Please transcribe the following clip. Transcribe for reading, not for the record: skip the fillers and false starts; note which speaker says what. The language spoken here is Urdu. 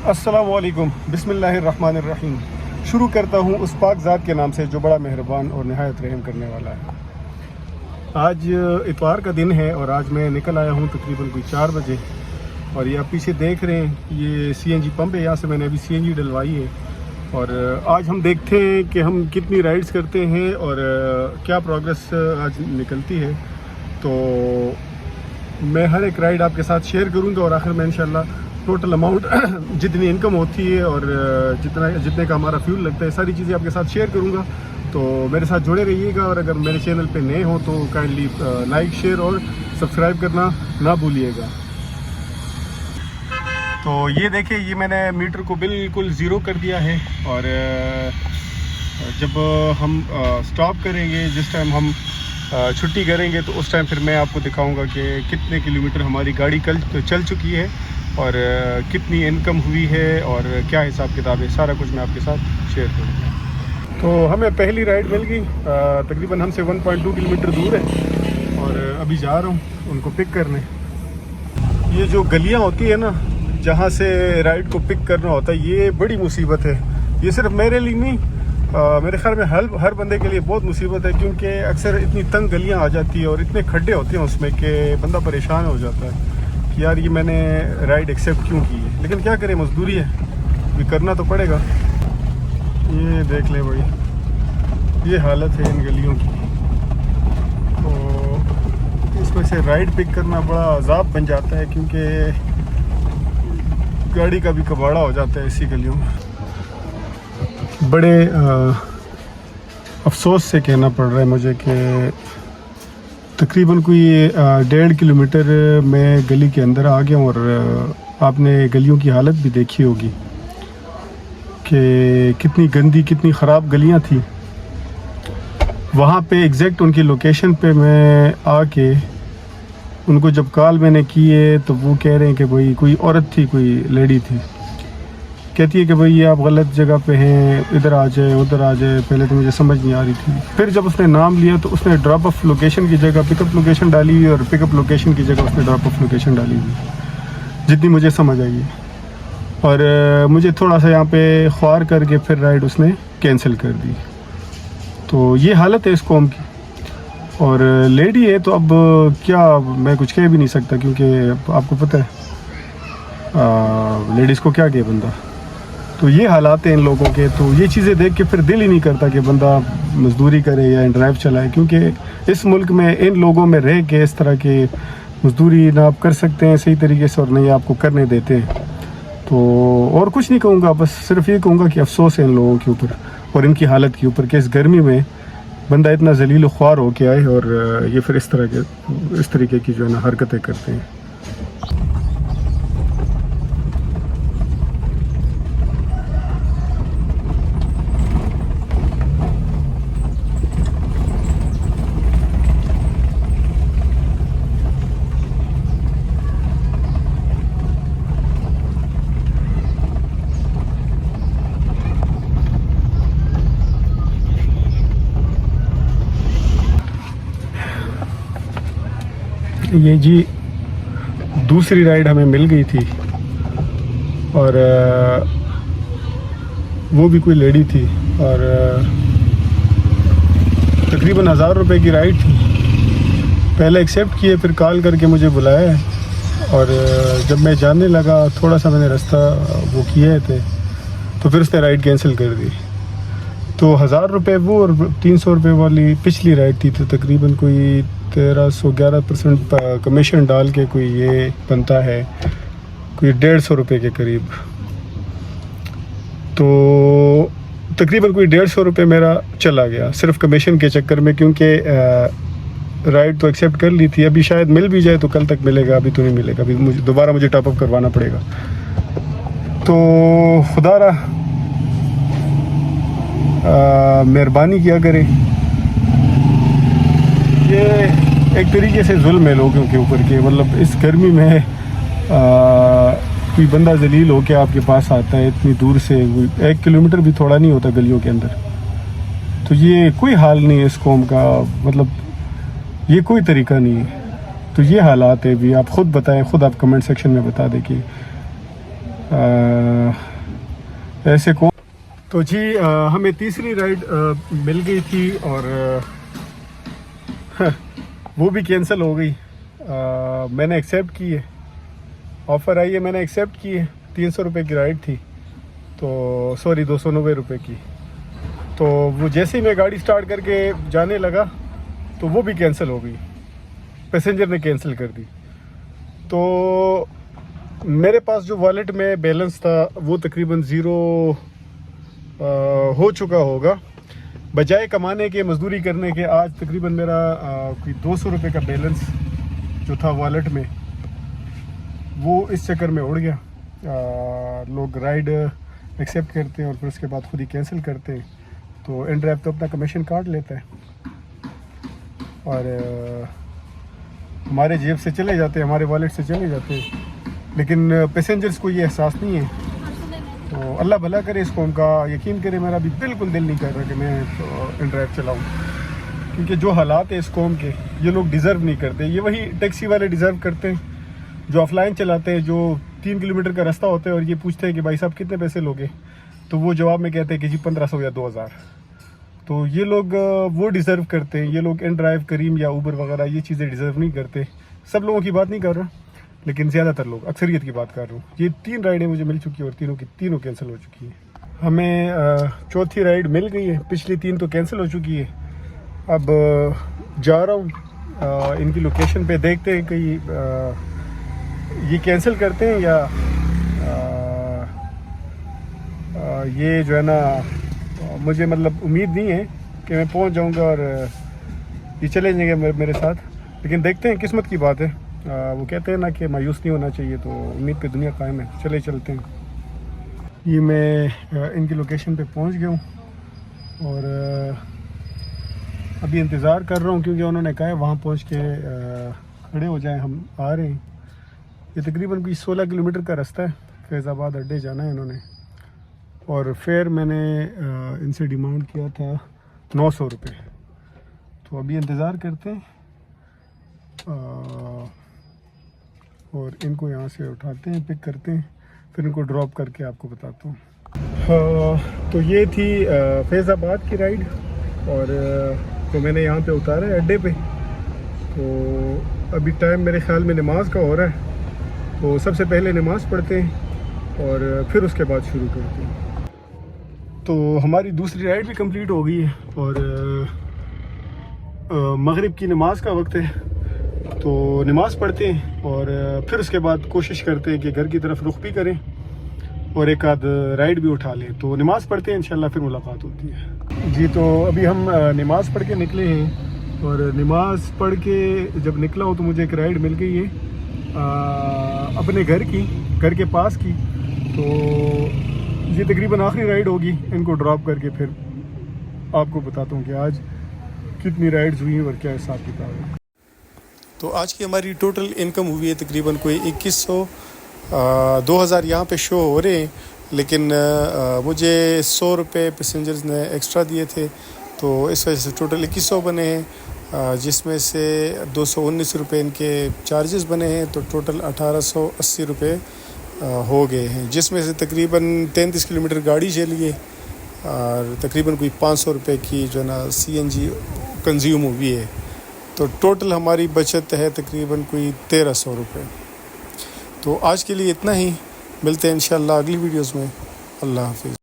Speaker 1: السلام علیکم، بسم اللہ الرحمن الرحیم۔ شروع کرتا ہوں اس پاک ذات کے نام سے جو بڑا مہربان اور نہایت رحم کرنے والا ہے۔ آج اتوار کا دن ہے اور آج میں نکل آیا ہوں تقریباً کوئی 4 بجے، اور یہ آپ پیچھے دیکھ رہے ہیں یہ سی این جی پمپ ہے، یہاں سے میں نے ابھی سی این جی ڈلوائی ہے، اور آج ہم دیکھتے ہیں کہ ہم کتنی رائڈز کرتے ہیں اور کیا پروگریس آج نکلتی ہے۔ تو میں ہر ایک رائڈ آپ کے ساتھ شیئر کروں گا، اور آخر میں انشاءاللہ ٹوٹل اماؤنٹ جتنی انکم ہوتی ہے اور جتنے کا ہمارا فیول لگتا ہے ساری چیزیں آپ کے ساتھ شیئر کروں گا۔ تو میرے ساتھ جڑے رہیے گا، اور اگر میرے چینل پہ نئے ہوں تو کائنڈلی لائک، شیئر اور سبسکرائب کرنا نہ بھولیے گا۔ تو یہ دیکھیں، یہ میں نے میٹر کو بالکل زیرو کر دیا ہے، اور جب ہم سٹاپ کریں گے، جس ٹائم ہم چھٹی کریں گے، تو اس ٹائم پھر میں آپ کو دکھاؤں گا کہ کتنے کلومیٹر ہماری گاڑی چل چکی ہے اور کتنی انکم ہوئی ہے اور کیا حساب کتاب ہے، سارا کچھ میں آپ کے ساتھ شیئر کروں گا۔ تو ہمیں پہلی رائڈ مل گئی، تقریباً ہم سے 1.2 کلومیٹر دور ہے، اور ابھی جا رہا ہوں ان کو پک کرنے۔ یہ جو گلیاں ہوتی ہیں نا جہاں سے رائڈ کو پک کرنا ہوتا ہے، یہ بڑی مصیبت ہے۔ یہ صرف میرے لیے نہیں، میرے خیال میں ہر بندے کے لیے بہت مصیبت ہے، کیونکہ اکثر اتنی تنگ گلیاں آ جاتی ہیں اور اتنے کھڈے ہوتے ہیں اس میں کہ بندہ پریشان ہو جاتا ہے کہ یار یہ میں نے رائڈ ایکسیپٹ کیوں کی ہے، لیکن کیا کریں، مزدوری ہے، بھی کرنا تو پڑے گا۔ یہ دیکھ لیں بھائی، یہ حالت ہے ان گلیوں کی، تو اس میں سے رائڈ پک کرنا بڑا عذاب بن جاتا ہے، کیونکہ گاڑی کا بھی کباڑا ہو جاتا ہے اسی گلیوں میں۔ بڑے افسوس سے کہنا پڑ رہا ہے مجھے کہ تقریباً کوئی 1.5 کلومیٹر میں گلی کے اندر آ گیا ہوں، اور آپ نے گلیوں کی حالت بھی دیکھی ہوگی کہ کتنی گندی، کتنی خراب گلیاں تھیں۔ وہاں پہ ایگزیکٹ ان کی لوکیشن پہ میں آ کے ان کو جب کال میں نے کی ہے، تو وہ کہہ رہے ہیں کہ بھائی کوئی عورت تھی، کوئی لیڈی تھی، کہتی ہے کہ بھائی یہ آپ غلط جگہ پہ ہیں، ادھر آ جائیں، ادھر آ جائیں۔ پہلے تو مجھے سمجھ نہیں آ رہی تھی، پھر جب اس نے نام لیا تو اس نے ڈراپ آف لوکیشن کی جگہ پک اپ لوکیشن ڈالی ہوئی، اور پک اپ لوکیشن کی جگہ اس نے ڈراپ آف لوکیشن ڈالی ہوئی، جتنی مجھے سمجھ آئی ہے۔ اور مجھے تھوڑا سا یہاں پہ خوار کر کے پھر رائڈ اس نے کینسل کر دی۔ تو یہ حالت ہے اس قوم کی، اور لیڈی ہے تو اب کیا میں کچھ کہہ بھی نہیں سکتا، کیونکہ آپ کو پتہ ہے لیڈیز کو کیا کہے بندہ۔ تو یہ حالات ہیں ان لوگوں کے، تو یہ چیزیں دیکھ کے پھر دل ہی نہیں کرتا کہ بندہ مزدوری کرے یا ڈرائیو چلائے، کیونکہ اس ملک میں ان لوگوں میں رہ کے اس طرح کے مزدوری نہ آپ کر سکتے ہیں صحیح طریقے سے، اور نہ ہی آپ کو کرنے دیتے ہیں۔ تو اور کچھ نہیں کہوں گا، بس صرف یہ کہوں گا کہ افسوس ہے ان لوگوں کے اوپر اور ان کی حالت کے اوپر، کہ اس گرمی میں بندہ اتنا ذلیل و خوار ہو کے آئے اور یہ پھر اس طریقے کی جو ہے نا حرکتیں کرتے ہیں۔ یہ جی دوسری رائڈ ہمیں مل گئی تھی، اور وہ بھی کوئی لیڈی تھی، اور تقریباً 1000 روپے کی رائڈ تھی۔ پہلے ایکسیپٹ کیے، پھر کال کر کے مجھے بلایا ہے، اور جب میں جانے لگا تھوڑا سا میں نے راستہ وہ کیے تھے، تو پھر اس نے رائڈ کینسل کر دی۔ تو 1000 روپے وہ، اور 300 روپے والی پچھلی رائڈ تھی، تو تقریباً کوئی 1311% کمیشن ڈال کے کوئی یہ بنتا ہے کوئی 150 روپے کے قریب۔ تو تقریباً کوئی 150 روپے میرا چلا گیا صرف کمیشن کے چکر میں، کیونکہ رائڈ تو ایکسیپٹ کر لی تھی، ابھی شاید مل بھی جائے تو کل تک ملے گا، ابھی تو نہیں ملے گا، ابھی دوبارہ مجھے ٹاپ اپ کروانا پڑے گا۔ تو خدا را مہربانی کیا کرے، یہ ایک طریقے سے ظلم ہے لوگوں کے اوپر، کہ مطلب اس گرمی میں کوئی بندہ ذلیل ہو کے آپ کے پاس آتا ہے اتنی دور سے، 1 کلومیٹر بھی تھوڑا نہیں ہوتا گلیوں کے اندر، تو یہ کوئی حال نہیں ہے اس قوم کا، مطلب یہ کوئی طریقہ نہیں ہے۔ تو یہ حالات ہے بھی، آپ خود بتائیں، خود آپ کمنٹ سیکشن میں بتا دیں کہ ایسے کون. تو جی ہمیں تیسری رائڈ مل گئی تھی اور وہ بھی کینسل ہو گئی. میں نے ایکسیپٹ کی ہے, آفر آئی ہے, میں نے ایکسیپٹ کی ہے. 300 روپے کی رائڈ تھی, تو سوری 290 روپے کی. تو وہ جیسے ہی میں گاڑی سٹارٹ کر کے جانے لگا تو وہ بھی کینسل ہو گئی, پیسنجر نے کینسل کر دی. تو میرے پاس جو والیٹ میں بیلنس تھا وہ تقریباً زیرو ہو چکا ہوگا. بجائے کمانے کے, مزدوری کرنے کے, آج تقریباً میرا کوئی 200 روپے کا بیلنس جو تھا والیٹ میں وہ اس چکر میں اڑ گیا. لوگ رائڈ ایکسیپٹ کرتے ہیں اور پھر اس کے بعد خود ہی کینسل کرتے ہیں, تو ان ڈرائیو تو اپنا کمیشن کاٹ لیتا ہے اور ہمارے جیب سے چلے جاتے ہیں, ہمارے والیٹ سے چلے جاتے ہیں, لیکن پیسنجرز کو یہ احساس نہیں ہے. تو اللہ بھلا کرے اس قوم کا. یقین کرے میرا بھی بالکل دل نہیں کر رہا کہ میں ان ڈرائیو چلاؤں, کیونکہ جو حالات ہیں اس قوم کے یہ لوگ ڈیزرو نہیں کرتے. یہ وہی ٹیکسی والے ڈیزرو کرتے ہیں جو آف لائن چلاتے ہیں, جو 3 کلومیٹر کا راستہ ہوتا ہے اور یہ پوچھتے ہیں کہ بھائی صاحب کتنے پیسے لوگے, تو وہ جواب میں کہتے ہیں کہ جی 1500 یا 2000. تو یہ لوگ وہ ڈیزرو کرتے ہیں. یہ لوگ ان ڈرائیو, کریم یا اوبر وغیرہ یہ چیزیں ڈیزرو نہیں کرتے. سب لوگوں کی بات نہیں کر رہا, لیکن زیادہ تر لوگ, اکثریت کی بات کر رہا ہوں. یہ 3 رائڈیں مجھے مل چکی ہیں اور تینوں کی تینوں کینسل ہو چکی ہیں. ہمیں چوتھی رائڈ مل گئی ہے, پچھلی 3 تو کینسل ہو چکی ہے. اب جا رہا ہوں ان کی لوکیشن پہ, دیکھتے ہیں کہ یہ کینسل کرتے ہیں یا یہ جو ہے نا, مجھے مطلب امید نہیں ہے کہ میں پہنچ جاؤں گا اور یہ چلے جائیں گے میرے ساتھ, لیکن دیکھتے ہیں, قسمت کی بات ہے. وہ کہتے ہیں نا کہ مایوس نہیں ہونا چاہیے, تو امید پہ دنیا قائم ہے. چلتے ہیں. یہ میں ان کی لوکیشن پہ پہنچ گیا ہوں اور ابھی انتظار کر رہا ہوں, کیونکہ انہوں نے کہا ہے وہاں پہنچ کے کھڑے ہو جائیں, ہم آ رہے ہیں. یہ تقریباً کوئی 16 کلومیٹر کا راستہ ہے, فیض آباد اڈے جانا ہے انہوں نے. اور فیئر میں نے ان سے ڈیمانڈ کیا تھا 900 روپے. تو ابھی انتظار کرتے ہیں اور ان کو یہاں سے اٹھاتے ہیں, پک کرتے ہیں, پھر ان کو ڈراپ کر کے آپ کو بتاتا ہوں. تو یہ تھی فیض آباد کی رائڈ, اور تو میں نے یہاں پہ اتارا ہے اڈے پہ. تو ابھی ٹائم میرے خیال میں نماز کا ہو رہا ہے, تو سب سے پہلے نماز پڑھتے ہیں اور پھر اس کے بعد شروع کرتے ہیں. تو ہماری دوسری رائڈ بھی کمپلیٹ ہو گئی ہے اور مغرب کی نماز کا وقت ہے, تو نماز پڑھتے ہیں اور پھر اس کے بعد کوشش کرتے ہیں کہ گھر کی طرف رخ بھی کریں اور ایک آدھ رائڈ بھی اٹھا لیں. تو نماز پڑھتے ہیں, انشاءاللہ پھر ملاقات ہوتی ہے. جی تو ابھی ہم نماز پڑھ کے نکلے ہیں, اور نماز پڑھ کے جب نکلا ہوں تو مجھے ایک رائڈ مل گئی ہے اپنے گھر کے پاس کی. تو یہ تقریباً آخری رائڈ ہوگی. ان کو ڈراپ کر کے پھر آپ کو بتاتا ہوں کہ آج کتنی رائڈز ہوئی ہیں اور کیا حساب کتاب ہے. تو آج کی ہماری ٹوٹل انکم ہوئی ہے تقریباً کوئی 2100. 2000 یہاں پہ شو ہو رہے ہیں, لیکن مجھے 100 روپے پیسنجرز نے ایکسٹرا دیے تھے, تو اس وجہ سے ٹوٹل 2100 بنے ہیں, جس میں سے 219 روپے ان کے چارجز بنے ہیں. تو ٹوٹل 1880 روپے ہو گئے ہیں, جس میں سے تقریباً 33 کلومیٹر گاڑی چلی ہے اور تقریباً کوئی 500 روپے کی جو ہے نا CNG کنزیوم ہوئی ہے. تو ٹوٹل ہماری بچت ہے تقریباً کوئی 1300 روپے. تو آج کے لیے اتنا ہی, ملتے ہیں انشاءاللہ اگلی ویڈیوز میں. اللہ حافظ.